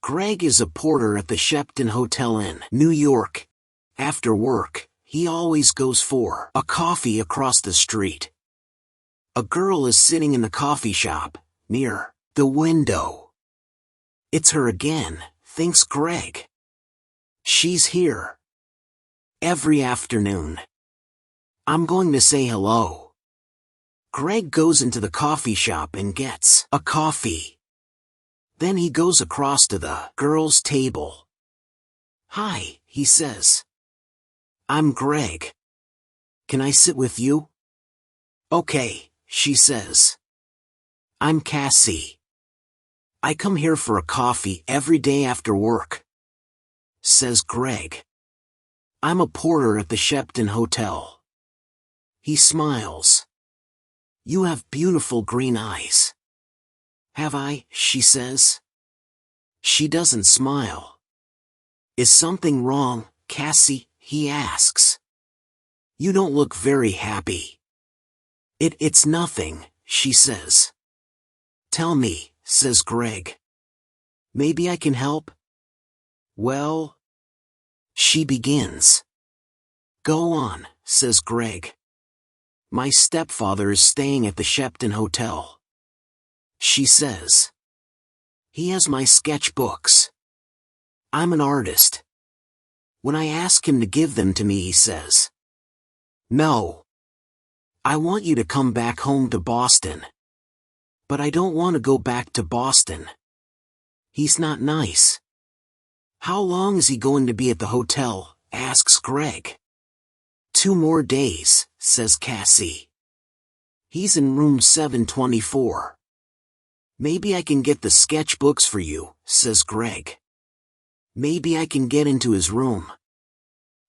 Greg is a porter at the Shepton Hotel in New York. After work, he always goes for a coffee across the street. A girl is sitting in the coffee shop, near the window. It's her again, thinks Greg. She's here every afternoon. I'm going to say hello. Greg goes into the coffee shop and gets a coffee. Then he goes across to the girl's table. "Hi," he says. "I'm Greg. Can I sit with you?" "Okay," she says. "I'm Cassie. I come here for a coffee every day after work," says Greg. "I'm a porter at the Shepton Hotel." He smiles. "You have beautiful green eyes." "Have I?" she says. She doesn't smile. "Is something wrong, Cassie?" he asks. "You don't look very happy." It's nothing," she says. "Tell me," says Greg. "Maybe I can help?" "Well..." she begins. "Go on," says Greg. "My stepfather is staying at the Shepton Hotel," she says. "He has my sketchbooks. I'm an artist. When I ask him to give them to me, he says, 'No. I want you to come back home to Boston.' But I don't want to go back to Boston. He's not nice." "How long is he going to be at the hotel?" asks Greg. "2 more days," says Cassie. "He's in room 724. "Maybe I can get the sketchbooks for you," says Greg. "Maybe I can get into his room."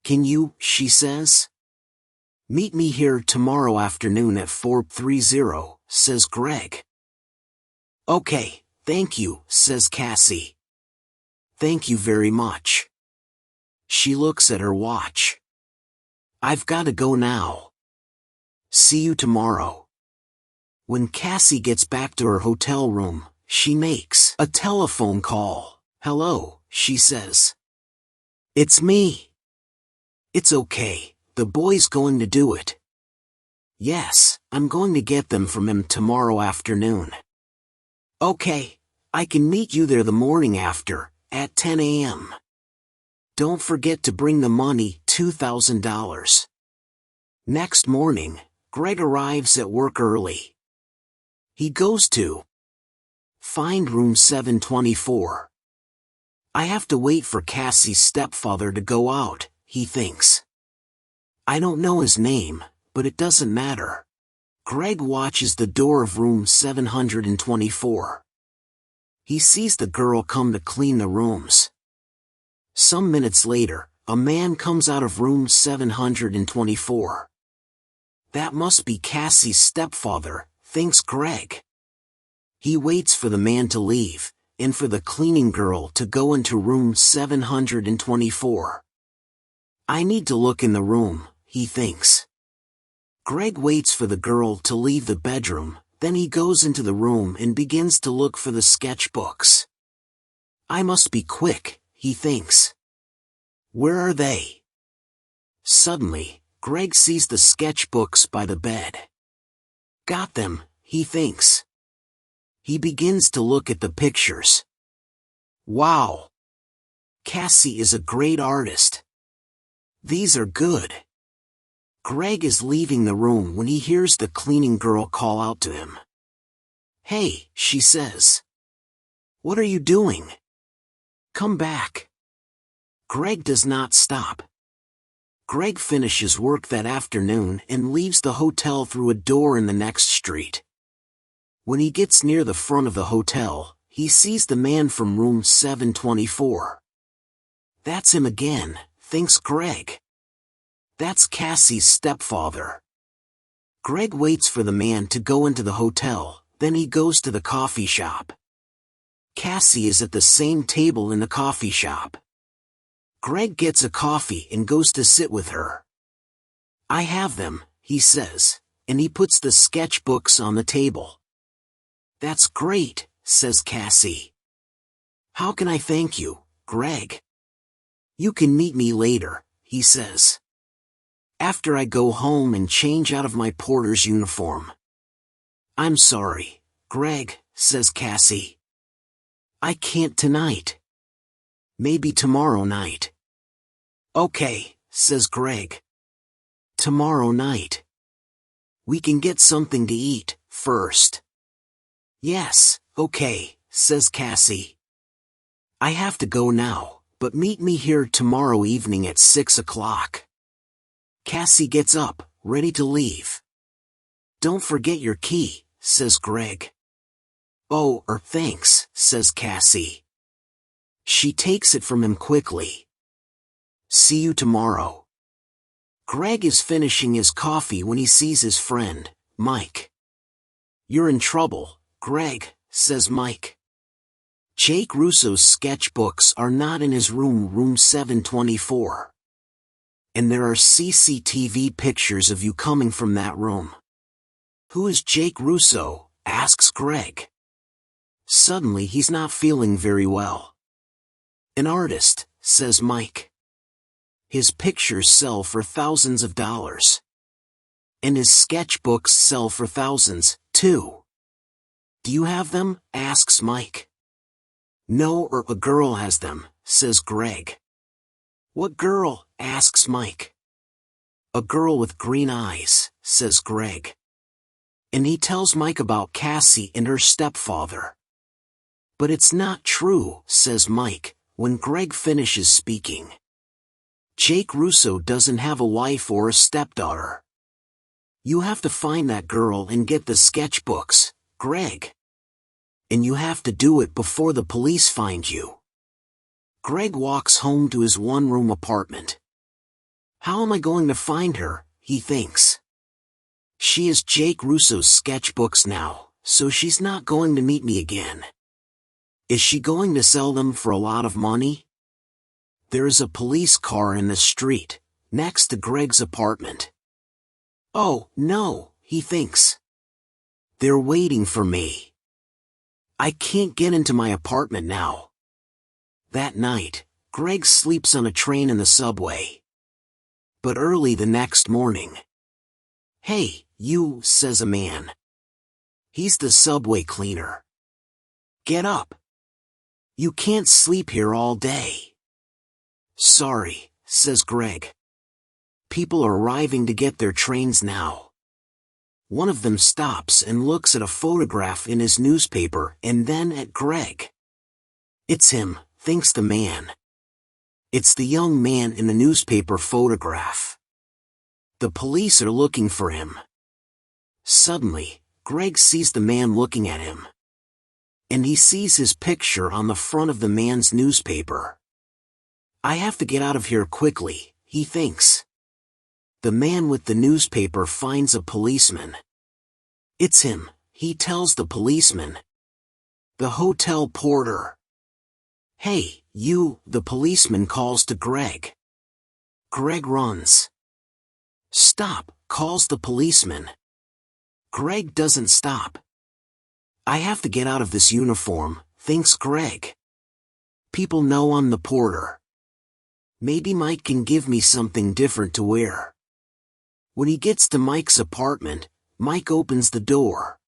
"Can you?" she says. "Meet me here tomorrow afternoon at 4:30, says Greg. "Okay, thank you," says Cassie. "Thank you very much." She looks at her watch. "I've got to go now. See you tomorrow." When Cassie gets back to her hotel room, she makes a telephone call. "Hello," she says. "It's me." "It's okay, the boy's going to do it." "Yes, I'm going to get them from him tomorrow afternoon." "Okay, I can meet you there the morning after, at 10 a.m. Don't forget to bring the money, $2,000. Next morning, Greg arrives at work early. He goes to find room 724. "I have to wait for Cassie's stepfather to go out," he thinks. "I don't know his name, but it doesn't matter." Greg watches the door of room 724. He sees the girl come to clean the rooms. Some minutes later, a man comes out of room 724. That must be Cassie's stepfather, thinks Greg. He waits for the man to leave, and for the cleaning girl to go into room 724. "I need to look in the room," he thinks. Greg waits for the girl to leave the bedroom, then he goes into the room and begins to look for the sketchbooks. "I must be quick," he thinks. "Where are they?" Suddenly, Greg sees the sketchbooks by the bed. "Got them," he thinks. He begins to look at the pictures. Wow! Cassie is a great artist. These are good. Greg is leaving the room when he hears the cleaning girl call out to him. "Hey," she says. "What are you doing? Come back." Greg does not stop. Greg finishes work that afternoon and leaves the hotel through a door in the next street. When he gets near the front of the hotel, he sees the man from room 724. That's him again, thinks Greg. That's Cassie's stepfather. Greg waits for the man to go into the hotel, then he goes to the coffee shop. Cassie is at the same table in the coffee shop. Greg gets a coffee and goes to sit with her. "I have them," he says, and he puts the sketchbooks on the table. "That's great," says Cassie. How can I thank you, Greg? You can meet me later, he says. After I go home and change out of my porter's uniform. I'm sorry, Greg, says Cassie. I can't tonight. Maybe tomorrow night. Okay, says Greg. Tomorrow night. We can get something to eat, first. Yes, okay, says Cassie. I have to go now, but meet me here tomorrow evening at 6 o'clock. Cassie gets up, ready to leave. Don't forget your key, says Greg. Oh, thanks, says Cassie. She takes it from him quickly. See you tomorrow. Greg is finishing his coffee when he sees his friend, Mike. You're in trouble, Greg, says Mike. Jake Russo's sketchbooks are not in his room 724. And there are CCTV pictures of you coming from that room. Who is Jake Russo? Asks Greg. Suddenly he's not feeling very well. An artist, says Mike. His pictures sell for thousands of dollars. And his sketchbooks sell for thousands, too. Do you have them? Asks Mike. No, a girl has them, says Greg. What girl? Asks Mike. A girl with green eyes, says Greg. And he tells Mike about Cassie and her stepfather. But it's not true, says Mike, when Greg finishes speaking. Jake Russo doesn't have a wife or a stepdaughter. You have to find that girl and get the sketchbooks, Greg. And you have to do it before the police find you. Greg walks home to his one-room apartment. How am I going to find her, he thinks. She is Jake Russo's sketchbooks now, so she's not going to meet me again. Is she going to sell them for a lot of money? There is a police car in the street, next to Greg's apartment. Oh, no, he thinks. They're waiting for me. I can't get into my apartment now. That night, Greg sleeps on a train in the subway. But early the next morning. Hey, you, says a man. He's the subway cleaner. Get up. You can't sleep here all day. Sorry, says Greg. People are arriving to get their trains now. One of them stops and looks at a photograph in his newspaper and then at Greg. It's him, thinks the man. It's the young man in the newspaper photograph. The police are looking for him. Suddenly, Greg sees the man looking at him. And he sees his picture on the front of the man's newspaper. I have to get out of here quickly, he thinks. The man with the newspaper finds a policeman. It's him, he tells the policeman. The hotel porter. Hey, you, the policeman calls to Greg. Greg runs. Stop, calls the policeman. Greg doesn't stop. I have to get out of this uniform, thinks Greg. People know I'm the porter. Maybe Mike can give me something different to wear. When he gets to Mike's apartment, Mike opens the door.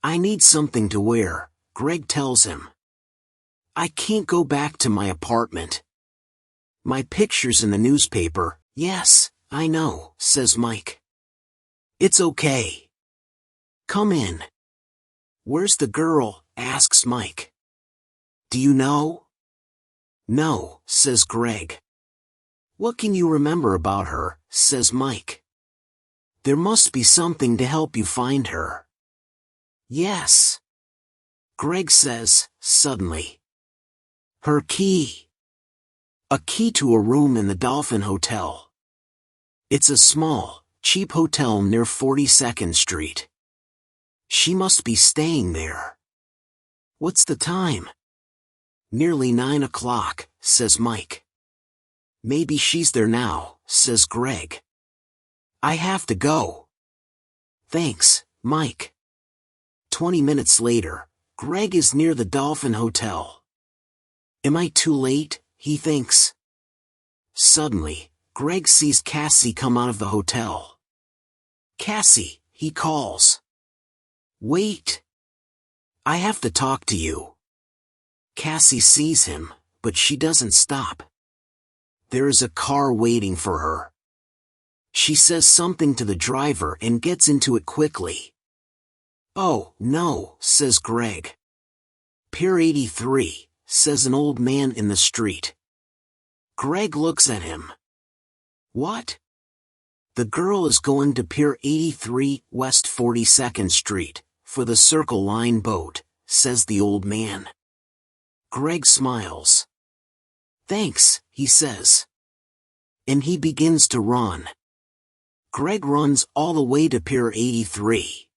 I need something to wear, Greg tells him. I can't go back to my apartment. My picture's in the newspaper. Yes, I know, says Mike. It's okay. Come in. Where's the girl? Asks Mike. Do you know? No, says Greg. What can you remember about her? Says Mike. There must be something to help you find her. Yes. Greg says, suddenly. Her key. A key to a room in the Dolphin Hotel. It's a small, cheap hotel near 42nd Street. She must be staying there. What's the time? Nearly 9 o'clock, says Mike. Maybe she's there now, says Greg. I have to go. Thanks, Mike. 20 minutes later, Greg is near the Dolphin Hotel. Am I too late? He thinks. Suddenly, Greg sees Cassie come out of the hotel. Cassie, he calls. Wait. I have to talk to you. Cassie sees him, but she doesn't stop. There is a car waiting for her. She says something to the driver and gets into it quickly. Oh, no, says Greg. Pier 83, says an old man in the street. Greg looks at him. What? The girl is going to Pier 83, West 42nd Street, for the Circle Line boat, says the old man. Greg smiles. Thanks, he says. And he begins to run. Greg runs all the way to Pier 83.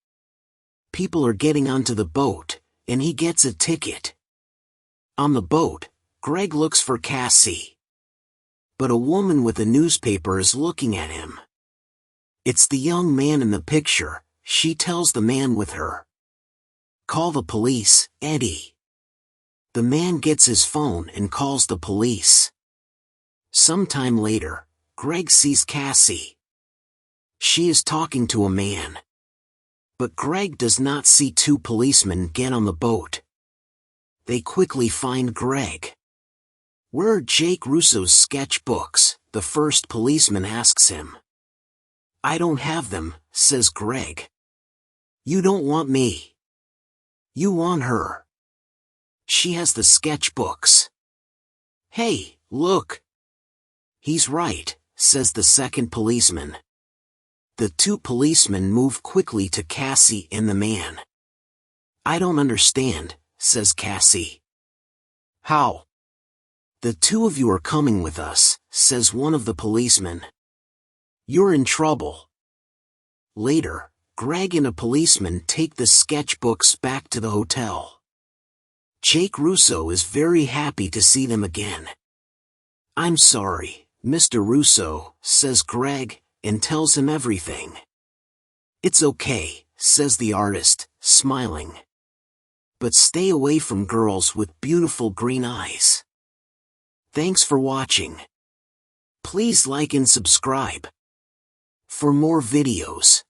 People are getting onto the boat, and he gets a ticket. On the boat, Greg looks for Cassie. But a woman with a newspaper is looking at him. It's the young man in the picture, she tells the man with her. Call the police, Eddie. The man gets his phone and calls the police. Sometime later, Greg sees Cassie. She is talking to a man. But Greg does not see two policemen get on the boat. They quickly find Greg. Where are Jake Russo's sketchbooks? The first policeman asks him. I don't have them, says Greg. You don't want me. You want her. She has the sketchbooks. Hey, look. He's right, says the second policeman. The two policemen move quickly to Cassie and the man. I don't understand, says Cassie. How? The two of you are coming with us, says one of the policemen. You're in trouble. Later, Greg and a policeman take the sketchbooks back to the hotel. Jake Russo is very happy to see them again. I'm sorry, Mr. Russo, says Greg, and tells him everything. It's okay, says the artist, smiling. But stay away from girls with beautiful green eyes. Thanks for watching. Please like and subscribe for more videos.